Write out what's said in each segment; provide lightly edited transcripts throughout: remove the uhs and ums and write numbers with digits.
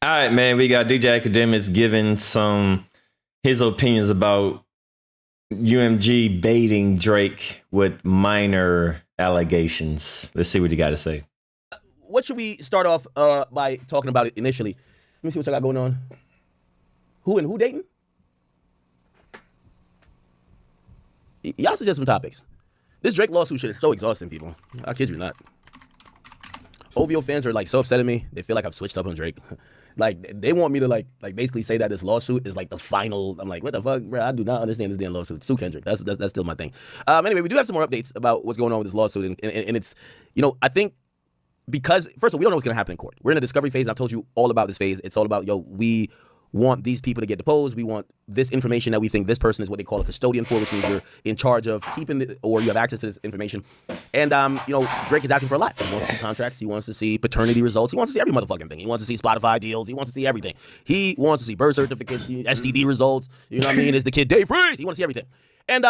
All right, man. We got DJ Akademiks giving some his opinions about UMG baiting Drake with minor allegations. Let's see what he got to say. What should we start off by talking about it initially? Let me see what I got going on. Who dating? Y'all suggest some topics. This Drake lawsuit shit is so exhausting, people. I kid you not. OVO fans are like so upset at me. They feel like I've switched up on Drake. Like they want me to like basically say that this lawsuit is like the final. I'm like, what the fuck, bro? I do not understand this damn lawsuit. Sue Kendrick. That's still my thing. Anyway, we do have some more updates about what's going on with this lawsuit, and it's, I think because first of all, we don't know what's gonna happen in court. We're in a discovery phase. And I've told you all about this phase. It's all about we want these people to get deposed. We want this information that we think this person is what they call a custodian for, which means you're in charge of keeping it, or you have access to this information. And, Drake is asking for a lot. He wants to see contracts. He wants to see paternity results. He wants to see every motherfucking thing. He wants to see Spotify deals. He wants to see everything. He wants to see birth certificates, STD results. You know what I mean? Is the kid day free? He wants to see everything. And,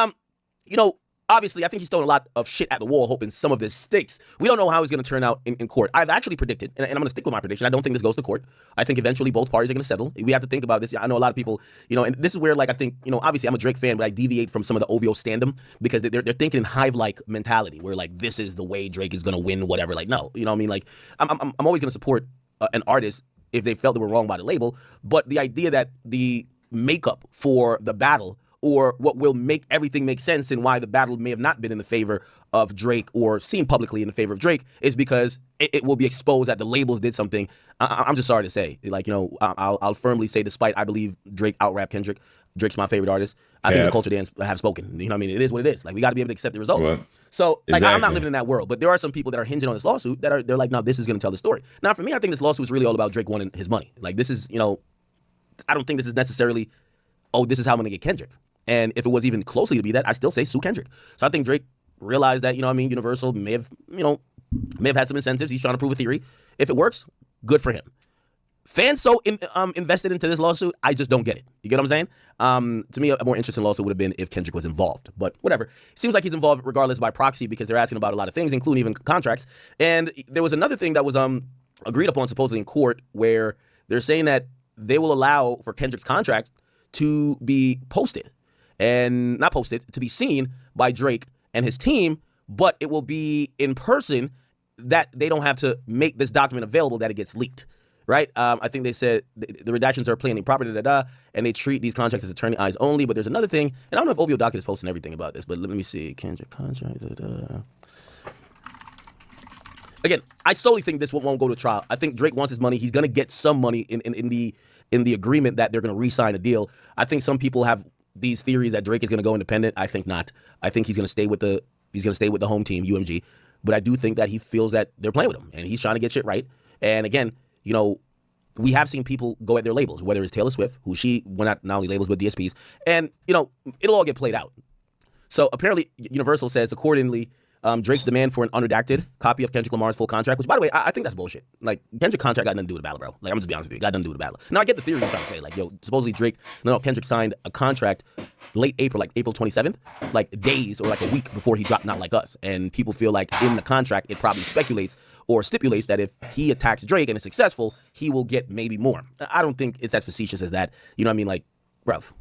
obviously, I think he's throwing a lot of shit at the wall, hoping some of this sticks. We don't know how he's going to turn out in court. I've actually predicted, and I'm going to stick with my prediction. I don't think this goes to court. I think eventually both parties are going to settle. We have to think about this. I know a lot of people, and this is where, like, I think, obviously I'm a Drake fan, but I deviate from some of the OVO standum because they're thinking in hive-like mentality, where, like, this is the way Drake is going to win, whatever. Like, no, you know what I mean? Like, I'm always going to support an artist if they felt they were wrong by the label, but the idea that the makeup for the battle or what will make everything make sense and why the battle may have not been in the favor of Drake or seen publicly in the favor of Drake is because it will be exposed that the labels did something. I'm just sorry to say. Like, I'll firmly say, despite I believe Drake out-rap Kendrick, Drake's my favorite artist, I think the culture dance have spoken. You know what I mean? It is what it is. Like, we got to be able to accept the results. Well, so, like, exactly. I'm not living in that world, but there are some people that are hinging on this lawsuit they're like, no, this is going to tell the story. Now, for me, I think this lawsuit is really all about Drake wanting his money. Like, this is, I don't think this is necessarily, this is how I'm going to get Kendrick. And if it was even closely to be that, I still say sue Kendrick. So I think Drake realized that, Universal may have had some incentives. He's trying to prove a theory. If it works, good for him. Fans so invested into this lawsuit, I just don't get it. You get what I'm saying? To me, a more interesting lawsuit would have been if Kendrick was involved. But whatever. Seems like he's involved regardless by proxy because they're asking about a lot of things, including even contracts. And there was another thing that was agreed upon supposedly in court where they're saying that they will allow for Kendrick's contract to be posted. And not posted, to be seen by Drake and his team, but it will be in person that they don't have to make this document available, that it gets leaked, right? I think they said the redactions are plainly proper, and they treat these contracts as attorney eyes only, but there's another thing, and I don't know if OVO Docket is posting everything about this, but let me see, Kendrick contract, Again, I solely think this won't go to trial. I think Drake wants his money. He's going to get some money in the agreement that they're going to re-sign a deal. I think some people have these theories that Drake is going to go independent. I think not. I think he's going to stay with the home team, UMG. But I do think that he feels that they're playing with him and he's trying to get shit right. And again, we have seen people go at their labels, whether it's Taylor Swift, who she went not only labels but DSPs, and it'll all get played out. So apparently, Universal says accordingly, Drake's demand for an unredacted copy of Kendrick Lamar's full contract, which, by the way, I think that's bullshit. Like, Kendrick contract got nothing to do with the battle, bro. Like, I'm just be honest with you, got nothing to do with the battle. Now, I get the theory you're trying to say. Like, supposedly Kendrick signed a contract late April, like April 27th, like days or like a week before he dropped Not Like Us. And people feel like in the contract, it probably speculates or stipulates that if he attacks Drake and is successful, he will get maybe more. I don't think it's as facetious as that. You know what I mean? Like, bruv.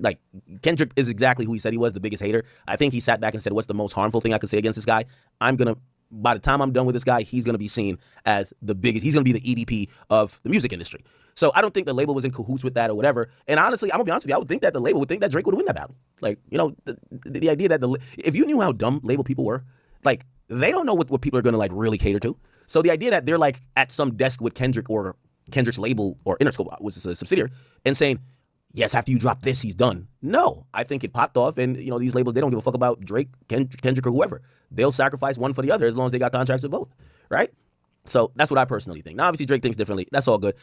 Like, Kendrick is exactly who he said he was, the biggest hater. I think he sat back and said, what's the most harmful thing I could say against this guy? By the time I'm done with this guy, he's going to be seen as the biggest. He's going to be the EDP of the music industry. So I don't think the label was in cahoots with that or whatever. And honestly, I'm going to be honest with you, I would think that the label would think that Drake would win that battle. Like, the idea that if you knew how dumb label people were, like, they don't know what people are going to, like, really cater to. So the idea that they're, like, at some desk with Kendrick or Kendrick's label or Interscope, which is a subsidiary, and saying, yes, after you drop this, he's done. No, I think it popped off, and these labels, they don't give a fuck about Drake, Kendrick, or whoever. They'll sacrifice one for the other as long as they got contracts with both, right? So that's what I personally think. Now, obviously, Drake thinks differently. That's all good.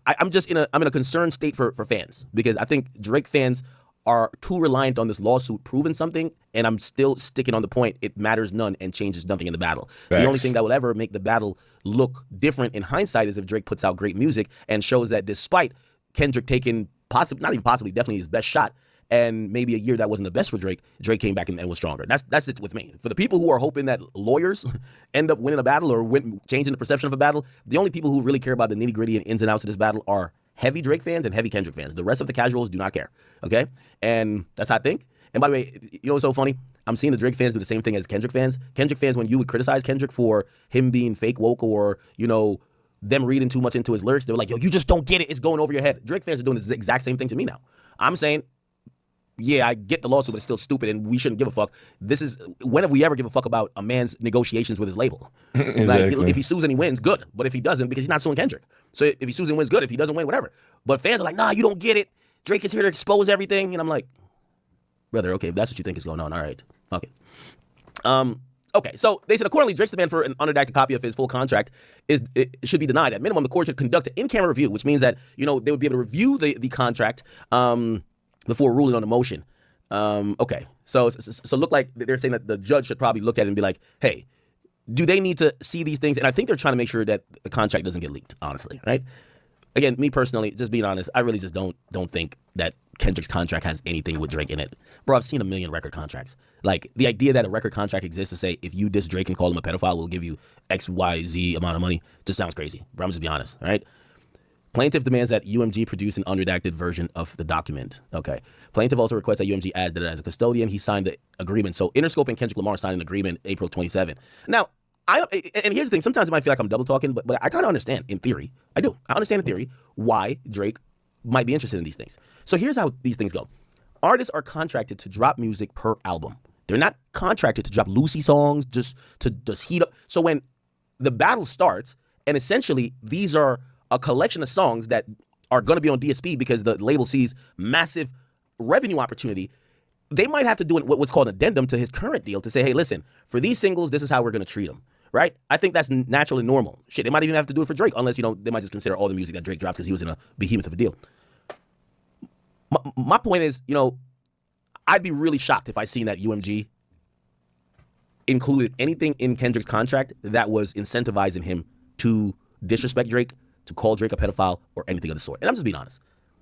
I'm just in a concerned state for fans because I think Drake fans are too reliant on this lawsuit proving something, and I'm still sticking on the point. It matters none and changes nothing in the battle. Facts. The only thing that will ever make the battle look different in hindsight is if Drake puts out great music and shows that despite Kendrick taking definitely his best shot and maybe a year that wasn't the best for Drake, Drake came back and was stronger. That's it with me. For the people who are hoping that lawyers end up winning a battle or changing the perception of a battle, the only people who really care about the nitty gritty and ins and outs of this battle are heavy Drake fans and heavy Kendrick fans. The rest of the casuals do not care. Okay, and that's how I think. And by the way, you know what's so funny? I'm seeing the Drake fans do the same thing as Kendrick fans. Kendrick fans, when you would criticize Kendrick for him being fake woke or, you know, them reading too much into his lyrics, they're like, yo, you just don't get it. It's going over your head. Drake fans are doing the exact same thing to me now. I'm saying, yeah, I get the lawsuit, but it's still stupid and we shouldn't give a fuck. When have we ever give a fuck about a man's negotiations with his label? Exactly. Like, if he sues and he wins, good. But if he doesn't, because he's not suing Kendrick. So if he sues and wins, good. If he doesn't win, whatever. But fans are like, nah, you don't get it. Drake is here to expose everything. And I'm like, brother, okay, if that's what you think is going on, all right. Okay. Okay, so they said, accordingly, Drake's demand for an unredacted copy of his full contract it should be denied. At minimum, the court should conduct an in-camera review, which means that, you know, they would be able to review the contract before ruling on the motion. Okay, so look like they're saying that the judge should probably look at it and be like, hey, do they need to see these things? And I think they're trying to make sure that the contract doesn't get leaked, honestly, right? Again, me personally, just being honest, I really just don't think that Kendrick's contract has anything with Drake in it. Bro, I've seen a million record contracts. Like, the idea that a record contract exists to say, if you diss Drake and call him a pedophile, we'll give you X, Y, Z amount of money, just sounds crazy. Bro, I'm just be honest, all right? Plaintiff demands that UMG produce an unredacted version of the document. Okay. Plaintiff also requests that UMG adds that as a custodian, he signed the agreement. So Interscope and Kendrick Lamar signed an agreement April 27. Now, and here's the thing, sometimes it might feel like I'm double talking, but I kind of understand in theory. I do. I understand in theory why Drake might be interested in these things. So here's how these things go. Artists are contracted to drop music per album. They're not contracted to drop Lucy songs just to heat up. So when the battle starts, and essentially these are a collection of songs that are going to be on DSP because the label sees massive revenue opportunity, they might have to do what's called an addendum to his current deal to say, hey, listen, for these singles, this is how we're going to treat them. Right? I think that's natural and normal. Shit, they might even have to do it for Drake, unless, you know, they might just consider all the music that Drake drops because he was in a behemoth of a deal. My point is, you know, I'd be really shocked if I seen that UMG included anything in Kendrick's contract that was incentivizing him to disrespect Drake, to call Drake a pedophile, or anything of the sort. And I'm just being honest.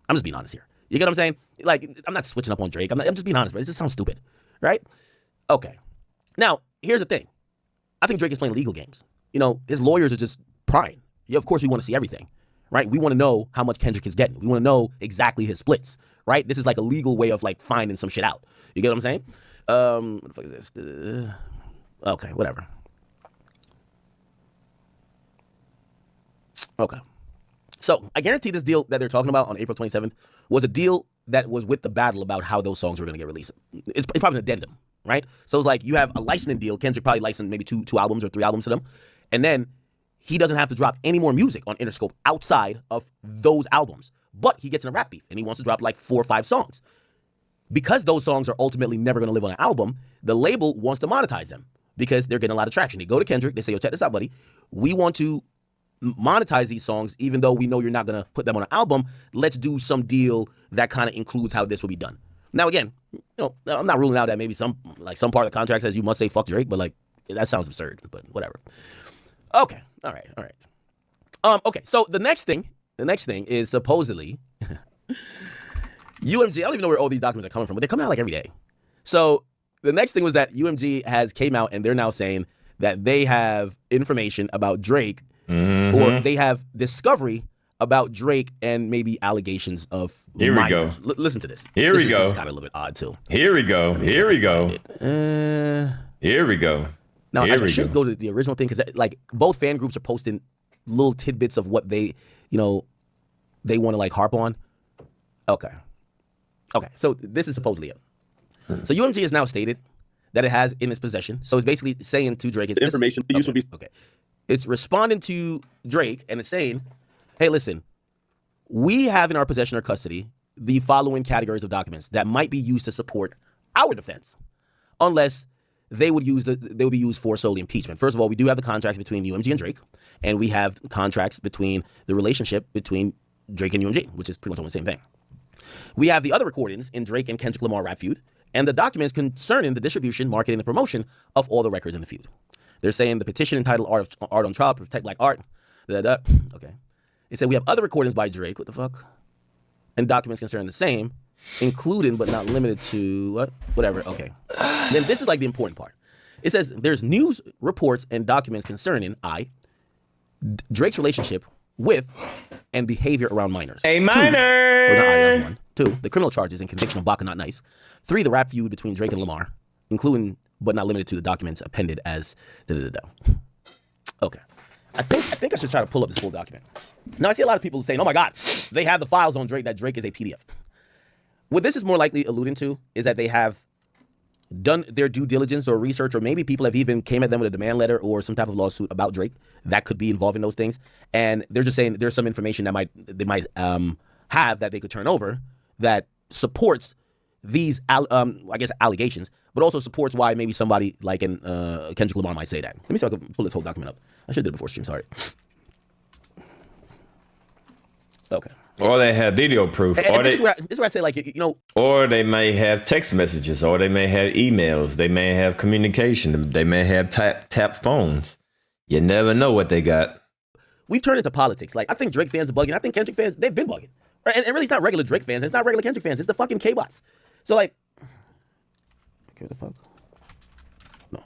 I'm just being honest here. You get what I'm saying? Like, I'm not switching up on Drake. I'm just being honest, but it just sounds stupid. Right? Okay. Now, here's the thing. I think Drake is playing legal games. You know, his lawyers are just prying. Yeah, of course, we want to see everything, right? We want to know how much Kendrick is getting. We want to know exactly his splits, right? This is like a legal way of like finding some shit out. You get what I'm saying? What the fuck is this? Okay, whatever. Okay. So I guarantee this deal that they're talking about on April 27th was a deal that was with the battle about how those songs were going to get released. It's probably an addendum. Right? So it's like you have a licensing deal. Kendrick probably licensed maybe two albums or 3 albums to them. And then he doesn't have to drop any more music on Interscope outside of those albums. But he gets in a rap beef and he wants to drop like 4 or 5 songs. Because those songs are ultimately never going to live on an album, the label wants to monetize them because they're getting a lot of traction. They go to Kendrick. They say, yo, check this out, buddy. We want to monetize these songs even though we know you're not going to put them on an album. Let's do some deal that kind of includes how this will be done. Now, again, you know, I'm not ruling out that maybe some part of the contract says you must say fuck Drake, but like that sounds absurd, but whatever. Okay. All right. Okay. So the next thing is supposedly UMG. I don't even know where all these documents are coming from, but they're coming out like every day. So the next thing was that UMG has came out and they're now saying that they have information about Drake or they have discovery about Drake and maybe allegations of minors. We go. Listen to this. Here we go. This is kind of a little bit odd too. Here we go. Here we go. Here we go. Now I should go to the original thing because like both fan groups are posting little tidbits of what they, you know, they want to like harp on. Okay. So this is supposedly it. So UMG has now stated that it has in its possession. So it's basically saying to Drake, information to use will be okay. It's responding to Drake and it's saying, hey, listen, we have in our possession or custody the following categories of documents that might be used to support our defense, unless they would be used for solely impeachment. First of all, we do have the contracts between UMG and Drake, and we have contracts between the relationship between Drake and UMG, which is pretty much all the same thing. We have the other recordings in Drake and Kendrick Lamar rap feud, and the documents concerning the distribution, marketing, and promotion of all the records in the feud. They're saying the petition entitled Art on Trial, Protect Black Art. Okay. They said we have other recordings by Drake. What the fuck? And documents concerning the same. including but not limited to what? Whatever. Okay. Then this is like the important part. It says there's news reports and documents concerning Drake's relationship with and behavior around minors. A minor. Or not that's one. 2, the criminal charges and conviction of Baka Not Nice. 3, the rap feud between Drake and Lamar, including but not limited to the documents appended as Okay. I think I should try to pull up this full document. Now I see a lot of people saying, "Oh my God, they have the files on Drake that Drake is a PDF." What this is more likely alluding to is that they have done their due diligence or research, or maybe people have even came at them with a demand letter or some type of lawsuit about Drake that could be involved in those things, and they're just saying there's some information that they might have that they could turn over that supports these allegations, but also supports why maybe somebody like Kendrick Lamar might say that. Let me see if I can pull this whole document up. I should have did it before stream. Sorry. Okay. Or they have video proof. And this is where I say, like, Or they may have text messages, or they may have emails. They may have communication. They may have tap phones. You never know what they got. We've turned into politics. Like, I think Drake fans are bugging. I think Kendrick fans, they've been bugging. Right? And really, it's not regular Drake fans. It's not regular Kendrick fans. It's the fucking K-bots. So, like, okay, what the fuck? No.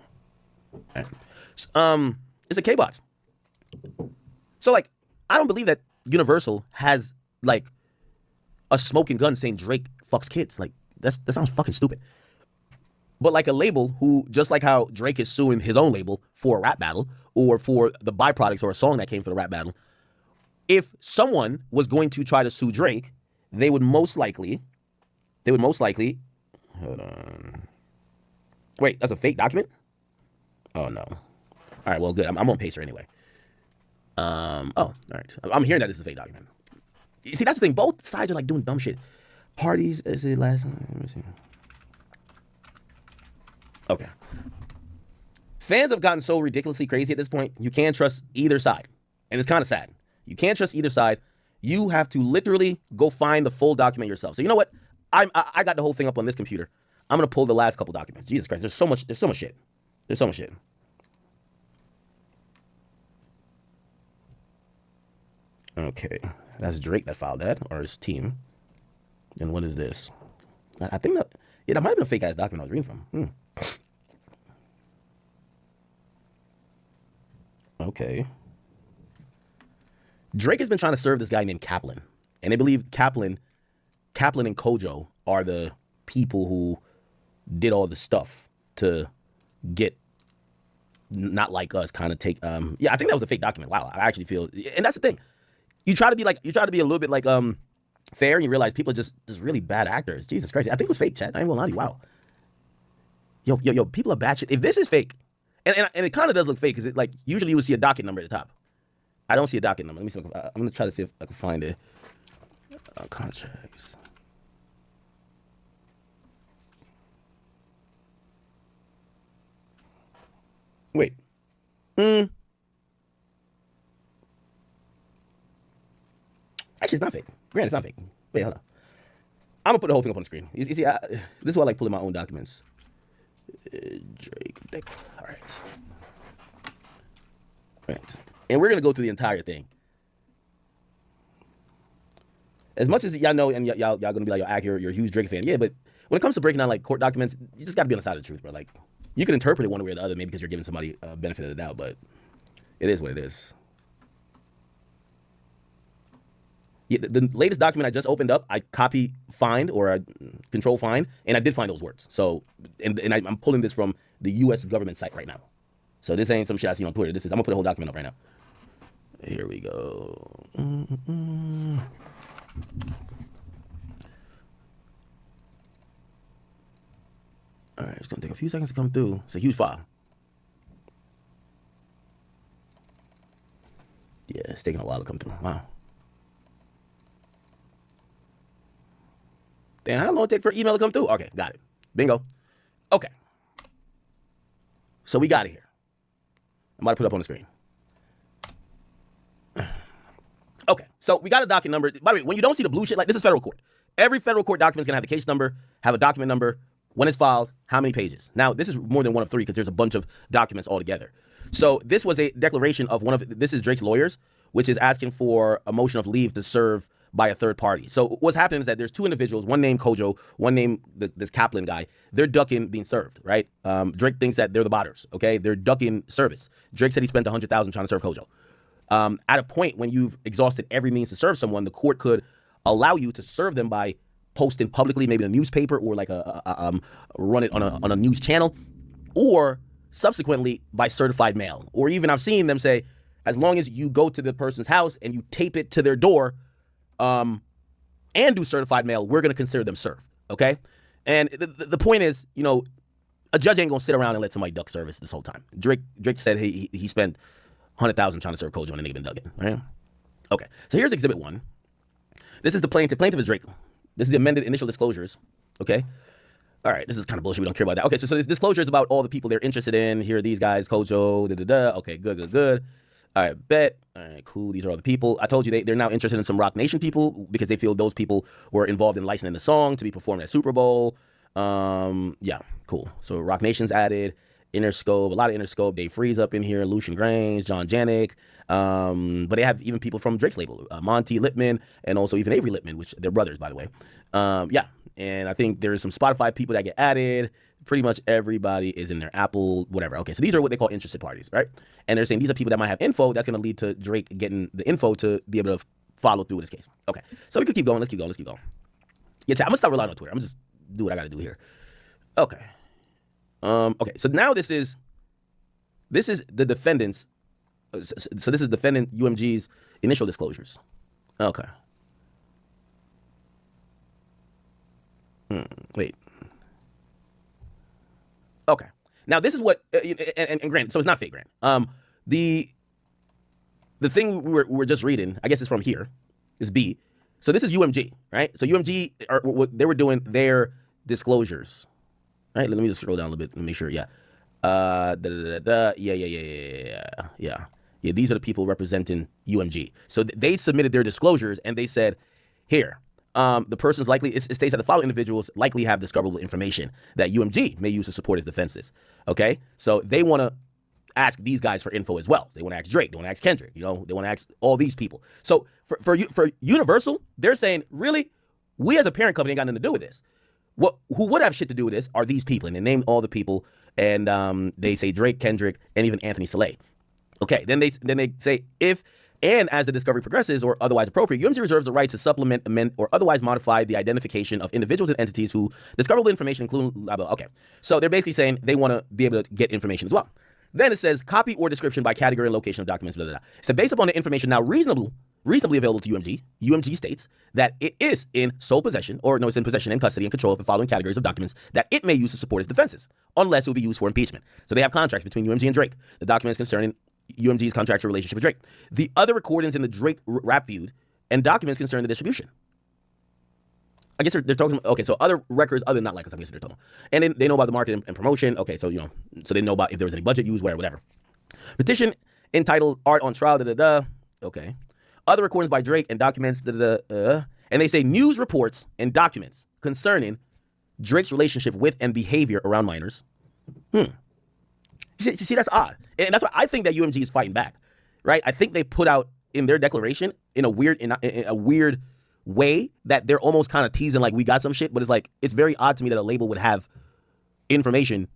All right. It's the K-bots. So, like, I don't believe that Universal has, like, a smoking gun saying Drake fucks kids. Like, that sounds fucking stupid. But like a label who, just like how Drake is suing his own label for a rap battle or for the byproducts or a song that came for the rap battle, if someone was going to try to sue Drake, they would most likely, hold on. Wait, that's a fake document? Oh, no. All right, well, good. I'm on Pacer anyway. All right. I'm hearing that this is a fake document. You see, that's the thing. Both sides are like doing dumb shit. Parties, is it last time? Let me see. Okay. Fans have gotten so ridiculously crazy at this point, you can't trust either side. And it's kind of sad. You can't trust either side. You have to literally go find the full document yourself. So you know what? I got the whole thing up on this computer. I'm going to pull the last couple documents. Jesus Christ, there's so much shit. There's so much shit. Okay. That's Drake that filed that, or his team. And what is this? I think that might have been a fake ass document I was reading from. Okay. Drake has been trying to serve this guy named Kaplan. And they believe Kaplan and Kojo are the people who did all the stuff to get Not Like Us kind of take. I think that was a fake document. Wow. I actually feel, and that's the thing. You try to be a little bit like fair, and you realize people are just really bad actors. Jesus Christ. I think it was fake, Chad. I ain't gonna lie to you. Wow. Yo, people are bad shit. If this is fake, and it kind of does look fake, because it, like, usually you would see a docket number at the top. I don't see a docket number. Let me see. I'm gonna try to see if I can find it. Contracts. Wait. Actually, it's not fake. Granted, it's not fake. Wait, hold on. I'm gonna put the whole thing up on the screen. You see, this is why I like pulling my own documents. Drake. All right. And we're gonna go through the entire thing. As much as y'all know, and y'all gonna be like, you're a huge Drake fan. Yeah, but when it comes to breaking down like court documents, you just gotta be on the side of the truth, bro. Like, you can interpret it one way or the other, maybe because you're giving somebody a benefit of the doubt, but it is what it is. Yeah, the latest document I just opened up, I copy find, or I control find, and I did find those words. So, and I'm pulling this from the U.S. government site right now. So this ain't some shit I see on Twitter. I'm gonna put a whole document up right now. Here we go. All right, it's gonna take a few seconds to come through. It's a huge file. Yeah, it's taking a while to come through. Wow. Damn, how long it take for an email to come through? Okay, got it. Bingo. Okay. So we got it here. I'm about to put it up on the screen. Okay, so we got a docket number. By the way, when you don't see the blue shit, like, this is federal court. Every federal court document is gonna have the case number, have a document number, when it's filed, how many pages. Now, this is more than one of three because there's a bunch of documents all together. So this was a declaration of this is Drake's lawyers, which is asking for a motion of leave to serve by a third party. So what's happening is that there's two individuals, one named Kojo, one named this Kaplan guy. They're ducking being served, right? Drake thinks that they're the botters, okay? They're ducking service. Drake said he spent $100,000 trying to serve Kojo. At a point when you've exhausted every means to serve someone, the court could allow you to serve them by posting publicly, maybe in a newspaper or like run it on a news channel, or subsequently by certified mail. Or even I've seen them say, as long as you go to the person's house and you tape it to their door and do certified mail, we're going to consider them served, okay? And the point is, you know, a judge ain't going to sit around and let somebody duck service this whole time. Drake said he spent $100,000 trying to serve Kojo and the nigga been ducking, right? Okay, so here's Exhibit 1. This is the plaintiff. Plaintiff is Drake. This is the amended initial disclosures, okay? All right, this is kind of bullshit. We don't care about that. Okay, so this disclosure is about all the people they're interested in. Here are these guys, Kojo, da-da-da. Okay, good. All right, bet. All right, cool. These are all the people. I told you they're now interested in some Rock Nation people because they feel those people were involved in licensing the song to be performed at Super Bowl. Yeah, cool. So Rock Nation's added. Interscope, a lot of Interscope. Dave Freeze up in here. Lucian Grains, John Janik. But they have even people from Drake's label, Monty Littman, and also even Avery Littman, which they're brothers, by the way. Yeah, and I think there's some Spotify people that get added. Pretty much everybody is in their Apple, whatever. Okay, so these are what they call interested parties, right? And they're saying these are people that might have info that's going to lead to Drake getting the info to be able to follow through with his case. Okay, so we could keep going. Let's keep going. Yeah, chat, I'm going to stop relying on Twitter. I'm going to just do what I got to do here. Okay. Okay, so now this is the defendant's, so this is defendant UMG's initial disclosures. Okay. Wait. Okay. Now this is what, and granted, so it's not fake, Grant. The thing we're just reading, I guess it's from here, is B. So this is UMG, right? So UMG, they were doing their disclosures. Right, let me just scroll down a little bit and make sure. Yeah, yeah. These are the people representing UMG. So they submitted their disclosures and they said, here, the person's likely. It states that the following individuals likely have discoverable information that UMG may use to support his defenses. Okay, so they want to ask these guys for info as well. They want to ask Drake. They want to ask Kendrick. You know, they want to ask all these people. So for Universal, they're saying, really, we as a parent company ain't got nothing to do with this. Who would have shit to do with this are these people, and they named all the people, and they say Drake, Kendrick, and even Anthony Saleh. Okay, then they say if and as the discovery progresses or otherwise appropriate, UMG reserves the right to supplement, amend, or otherwise modify the identification of individuals and entities who discoverable information, including blah, blah. Okay, so they're basically saying they want to be able to get information as well. Then it says copy or description by category and location of documents, blah, blah, blah. So based upon the information now reasonably available to UMG, UMG states that it is in sole possession, or no, it's in possession and custody and control of the following categories of documents that it may use to support its defenses, unless it will be used for impeachment. So they have contracts between UMG and Drake. The documents concerning UMG's contractual relationship with Drake. The other recordings in the Drake rap feud and documents concerning the distribution. I guess they're talking, okay, so other records other than Not Like Us, I guess they're talking. And then they know about the marketing and promotion. Okay, so, you know, so they know about if there was any budget used, whatever. Petition entitled Art on Trial, okay. Other recordings by Drake and documents, and they say news reports and documents concerning Drake's relationship with and behavior around minors. You see, that's odd. And that's why I think that UMG is fighting back, right? I think they put out in their declaration in a weird way that they're almost kind of teasing like we got some shit, but it's like, it's very odd to me that a label would have information.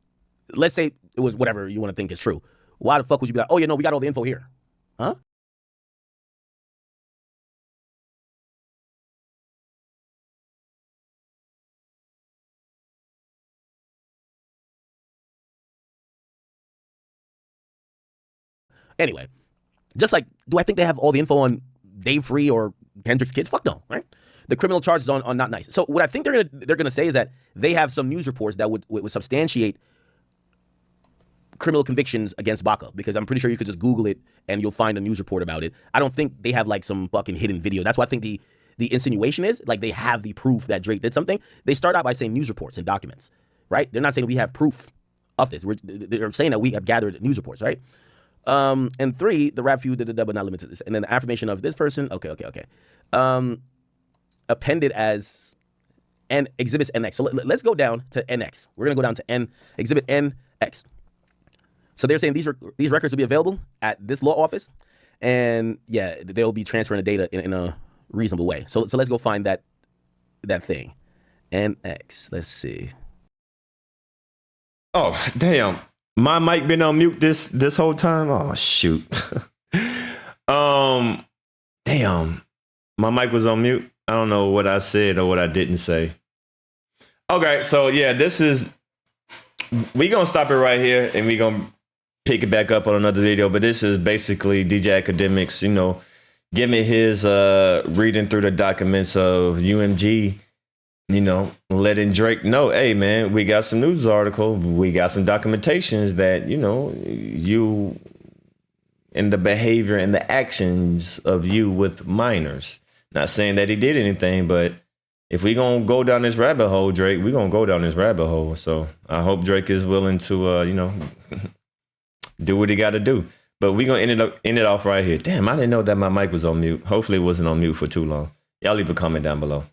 Let's say it was whatever you want to think is true. Why the fuck would you be like, oh, yeah, no, we got all the info here? Huh? Anyway, just like, do I think they have all the info on Dave Free or Kendrick's kids? Fuck no, right? The criminal charges on Not Nice. So what I think they're gonna say is that they have some news reports that would substantiate criminal convictions against Baca, because I'm pretty sure you could just Google it and you'll find a news report about it. I don't think they have like some fucking hidden video. That's why I think the insinuation is like they have the proof that Drake did something. They start out by saying news reports and documents, right? They're not saying we have proof of this. They're saying that we have gathered news reports, right? And 3, the rap feud, but not limited to this. And then the affirmation of this person, okay. Appended as exhibits NX. So let's go down to NX. We're gonna go down to exhibit NX. So they're saying these records will be available at this law office, and yeah, they'll be transferring the data in a reasonable way. So let's go find that thing. MX. Let's see. Oh, damn. My mic been on mute this whole time? Oh, shoot. Damn. My mic was on mute. I don't know what I said or what I didn't say. Okay, so yeah, we gonna stop it right here and we gonna pick it back up on another video. But this is basically DJ Akademiks, giving his reading through the documents of UMG, letting Drake know, hey man, we got some news article, we got some documentations that, you and the behavior and the actions of you with minors. Not saying that he did anything, but if we gonna go down this rabbit hole, Drake, we gonna go down this rabbit hole. So I hope Drake is willing to, do what he got to do. But we gonna end it off right here. Damn, I didn't know that my mic was on mute. Hopefully it wasn't on mute for too long. Y'all leave a comment down below.